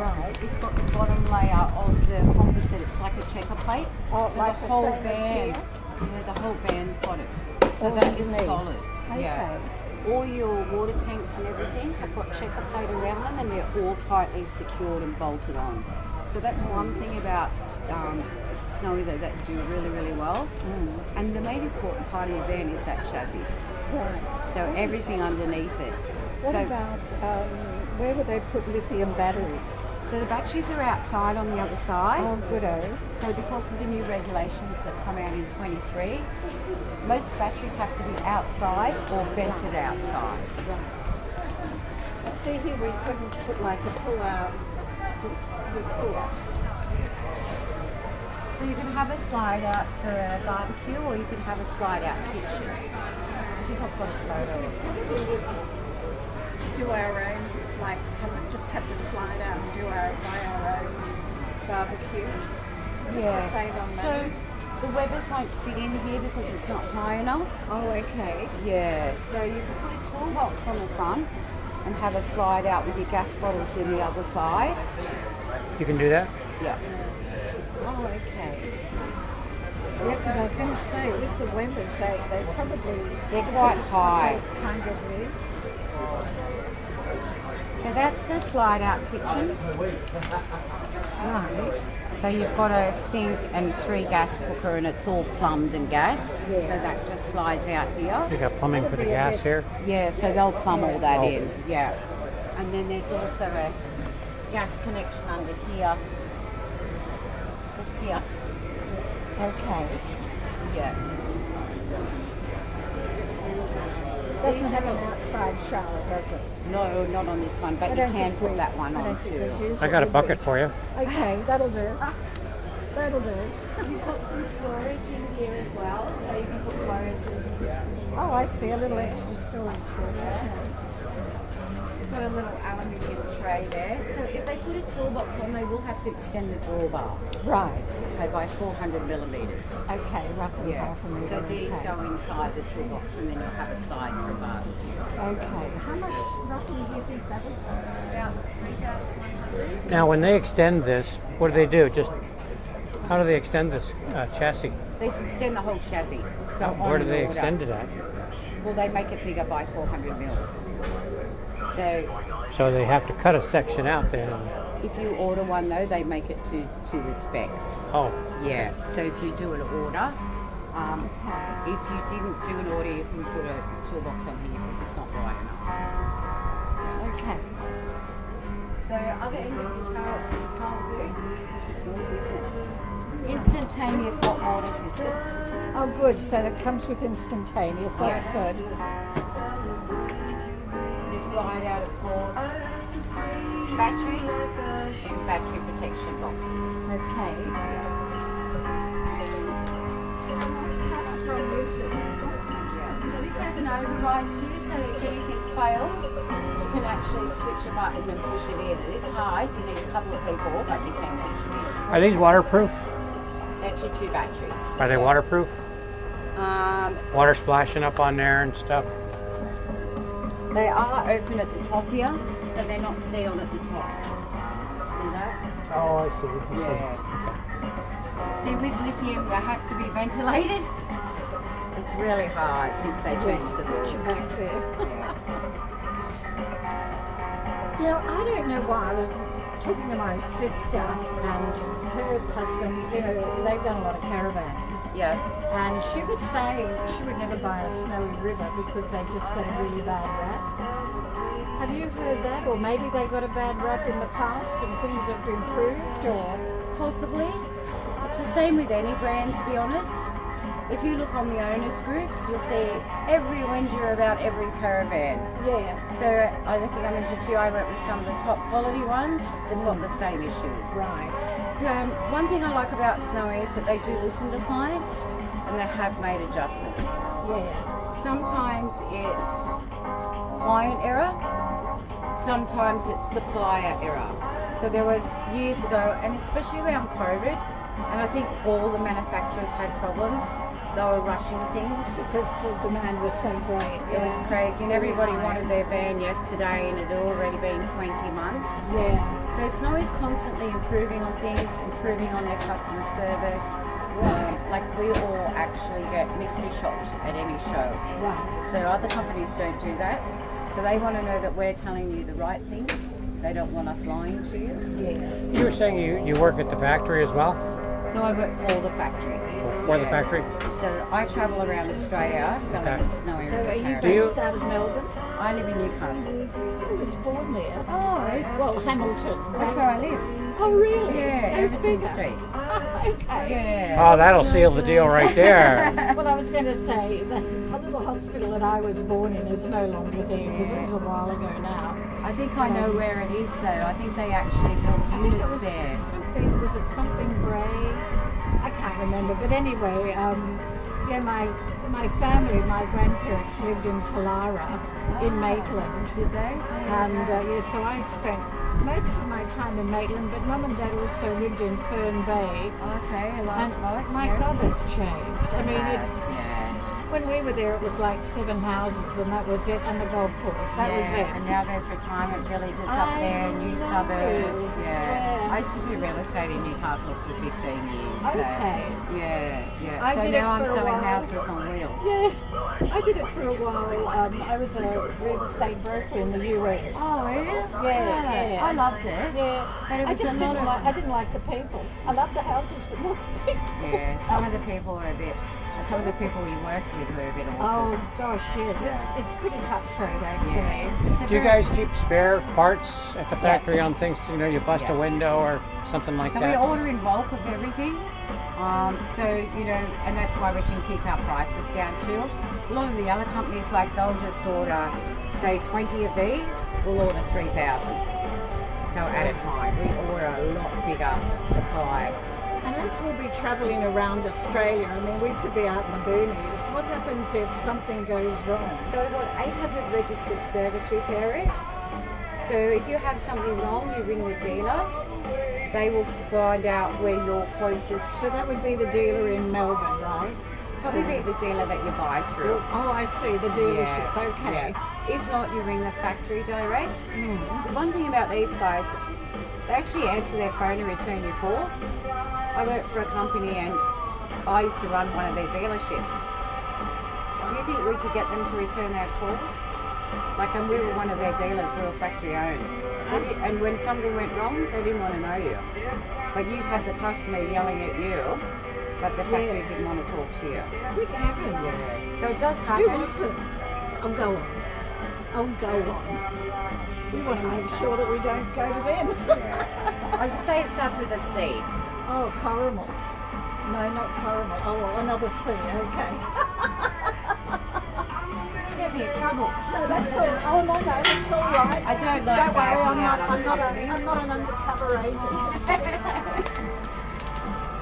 Right. It's got the bottom layer of the composite. It's like a checker plate. Oh, so like the whole same as van. here? Yeah, the whole van's got it. So All that is underneath. solid. Okay. Yeah. All your water tanks and everything have got checker plate around them, and they're all tightly secured and bolted on. So that's one thing about Snowy that they do really, really well. And the main important part of your van is that chassis. Right. So everything underneath it. What So, about, where would they put lithium batteries? so the batteries are outside on the other side. Oh, goodo. So because of the new regulations that come out in 23, most batteries have to be outside or vented outside. See here, we couldn't put like a pull-out here. So you can have a slide out for a barbecue, or you can have a slide out kitchen. I think I've got a photo. Do our own, like just have to slide out and do buy our own barbecue. Yeah. Save on So money. the Webbers won't fit in here because it's not high enough. Oh, okay. Yeah. So you can put a toolbox on the front and have a slide out with your gas bottles in the other side. You can do that? Yeah. Oh, okay. Yeah, because I was going to say, with the Webbers, they probably... They're quite high. Those kind of lids. So that's the slide out kitchen. Right. So you've got a sink and 3 gas cooker, and it's all plumbed and gassed. Yeah. So that just slides out here. You got plumbing for the gas here? Yeah, so they'll plumb all that Oh. in. Yeah. And then there's also a gas connection under here. Just here. Okay. Yeah. Doesn't have an outside shower, does it? No, not on this one, but I you don't can think put we- that one I on don't think too. we use I it, got a would bucket we? for you. Okay, that'll do. That'll do. You've got some storage in here as well, so you can put clothes and some different things. Oh, I see a little extra storage for it. We've got a little aluminium tray there. So if they put a toolbox on, they will have to extend the drawbar. Right. Okay, by 400 millimetres. Okay, roughly Yeah. half a metre. So these okay. go inside the toolbox, and then you'll have a slide for a barbecue. Okay. How much roughly do you think that would cost? About 3,100. Now, when they extend this, what do they do? Just how do they extend this chassis? They extend the whole chassis. So on Where do an they order. extend it at? Well, they make it bigger by 400 mils. So they have to cut a section out then. If you order one though, they make it to the specs. Oh, Yeah. So if you do an order, if you didn't do an order, you can put a toolbox on here because it's not wide enough. Okay. So other end of your towel boot, which is noisy, isn't it? Instantaneous hot water system. Oh, good. So it comes with instantaneous. That's Yes. good. You slide out, of course, batteries and battery protection boxes. Okay. How strong is this? So this has an override too, so that if anything fails, you can actually switch a button and push it in. It is hard, you need a couple of people, but you can push it in. are these waterproof? That's your 2 batteries. Are they waterproof? Water Splashing up on there and stuff? They are open at the top here, so they're not sealed at the top. See that? Oh, I see. Yeah. See, with lithium, they have to be ventilated. It's really hard since they changed the rules. Now, I don't know why. I was talking to my sister and her husband, you know, they've done a lot of caravan. Yeah. And she was saying she would never buy a Snowy River because they've just got a really bad rap. Have you heard that? Or maybe they got a bad rap in the past and things have improved, or? Possibly. It's the same with any brand, to be honest. If you look on the owners groups, you'll see every whinger about every caravan. Yeah. So I think I mentioned to you, I went with some of the top quality ones. They've got the same issues. Right. One thing I like about Snowy is that they do listen to clients and they have made adjustments. Yeah. Sometimes it's client error, sometimes it's supplier error. So there was years ago, and especially around COVID, And I think all the manufacturers had problems. They were rushing things. Because the demand was so great. It was crazy, and everybody wanted their van yesterday, and it had already been 20 months. Yeah. So Snowy's constantly improving on things, improving on their customer service. Like we all actually get mystery shopped at any show. Right. So other companies don't do that. So they want to know that we're telling you the right things. They don't want us lying to you. Yeah. You were saying you work at the factory as well? So I work for the factory. For the factory? So I travel around Australia selling Okay. Snowy So River are you Caravan. based out of Melbourne? I live in Newcastle. I was born there. Oh, Well, Hamilton. that's where I live. Oh, really? Yeah, Go Everton figure. Street. Okay. Yeah. Oh, that'll seal the deal right there. Well, I was going to say that a little hospital that I was born in is no longer there because it was a while ago now. I think I know where it is though. I think they actually built I think it units was there. something. Was it something Bray? I can't remember. But anyway, yeah, my family, my grandparents lived in Talara in Maitland. Did they? And yeah, so I spent most of my time in Maitland, but Mum and Dad also lived in Fern Bay. Okay, last And month. my God, that's changed. I mean, Yeah. when we were there, it was like 7 houses, and that was it, and the golf course. That was it. And now there's retirement villages up there, new know. suburbs. Yeah. I used to do real estate in Newcastle for 15 years. So, Okay. yeah. I So did it now I'm for a selling while. houses on wheels. Yeah, I did it for a while. I was a real estate broker in the US. Oh, really? Yeah. I loved it. Yeah, But it I was just a didn't lot of- like. I didn't like the people. I loved the houses, but not the people. Yeah, some of the people are a bit. Some of the people we worked with were a bit awful. Oh gosh, yes, it's pretty cutthroat actually. Yeah. It's a Do you very- guys keep spare parts at the factory Yes. on things? You know, you bust a Yeah. window or something like So we that? order in bulk of everything. So, you know, and that's why we can keep our prices down too. A lot of the other companies, like they'll just order, say 20 of these, we'll order 3,000. So at a time, we order a lot bigger supply. And as we'll be travelling around Australia, I mean, we could be out in the boonies. What happens if something goes wrong? So we've got 800 registered service repairers. So if you have something wrong, you ring the dealer. They will find out where your closest, So that would be the dealer in Melbourne, right? probably be the dealer that you buy through. Oh, I see, the dealership. Okay. Yeah. If not, you ring the factory direct. Mm. The one thing about these guys, they actually answer their phone and return your calls. I work for a company and I used to run one of their dealerships. Do you think we could get them to return their calls? Like, and we were one of their dealers, we were factory owned. And when something went wrong, they didn't want to know you. Like, you'd have the customer yelling at you, but the factory Yeah. didn't want to talk to you. Good heavens. Yeah. So it does Who happen. was it? Oh, go on. Oh, go on. We want to make sure that we don't go to them. Yeah. I just say it starts with a C. Oh, caramel. No, not caramel. Oh, well, another C. Okay. Get me in trouble. No, that's all. Oh, no, that's all right. I don't like Don't worry, backing out I'm not on an undercover agent.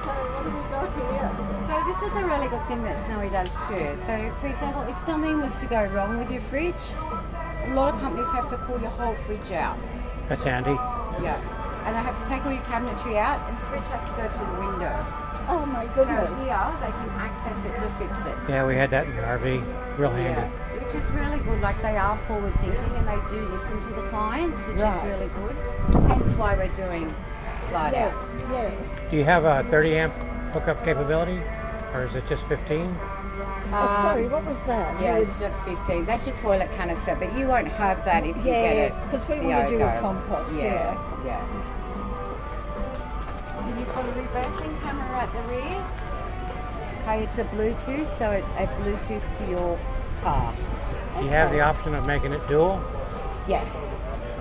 So what have we got here? So this is a really good thing that Snowy does too. So for example, if something was to go wrong with your fridge, a lot of companies have to pull your whole fridge out. That's handy. Yeah. And they have to take all your cabinetry out and the fridge has to go through the window. Oh my So goodness. here they can access it to fix it. Yeah, we had that in the RV. Real handy. Which is really good. Like they are forward thinking and they do listen to the clients, which is Right. really good. Hence why we're doing slide outs. Yeah. Do you have a 30 amp hookup capability? Or is it just 15? Oh, sorry, what was that? Yeah, it's just 15. That's your toilet canister, but you won't have that if you get it. because we the want to do a Ogo. compost. Yeah. And you've got a reversing camera at the rear. Okay, it's a Bluetooth, so it Bluetooths to your car. Do you have the option of making it dual? Yes.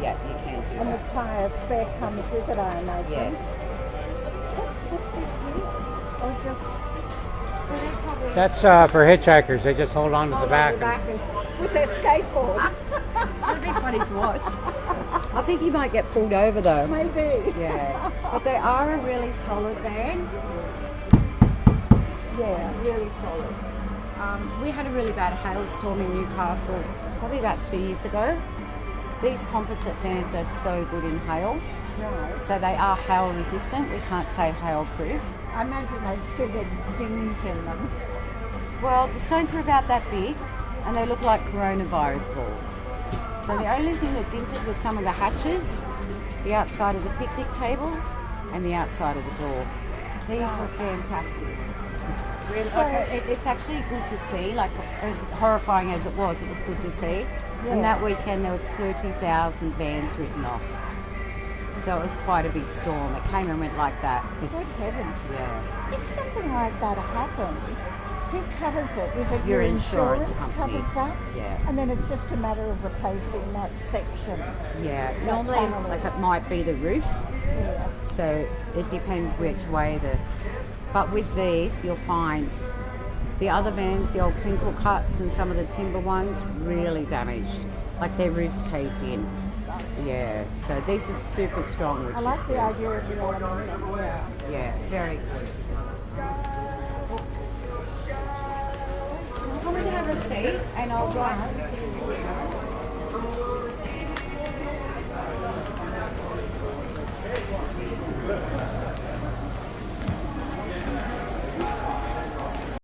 Yeah, you can do And that. the tyre spare comes with it, I imagine. Yes. What's this here? Oh, just So they're probably That's for hitchhikers. They just hold on to the hold back. on the back and with their skateboard. it'd be funny to watch. I think you might get pulled over though. Maybe. Yeah. But they are a really solid van. Yeah. Really solid. We had a really bad hailstorm in Newcastle probably about 2 years ago. These composite vans are so good in hail. Right. So they are hail resistant. We can't say hail proof. I imagine they'd still get dings in them. Well, the stones were about that big, and they look like coronavirus balls. So the only thing that dinted was some of the hatches, the outside of the picnic table, and the outside of the door. These were fantastic. It's actually good to see, like as horrifying as it was good to see. Yeah. And that weekend there was 30,000 vans written off. So it was quite a big storm. It came and went like that. Good heavens. Yeah. If something like that happened, who covers it? Is it Your your insurance company. covers that? Yeah. And then it's just a matter of replacing that section. Yeah. That Normally, panel. like it might be the roof. Yeah. So it depends which way But with these, you'll find the other vans, the old crinkle cuts and some of the timber ones, really damaged. Like their roofs caved in. Yeah, so these are super strong, which I like is the good. idea of the aluminium. Yeah. Yeah, very good. Come and have a seat and I'll write.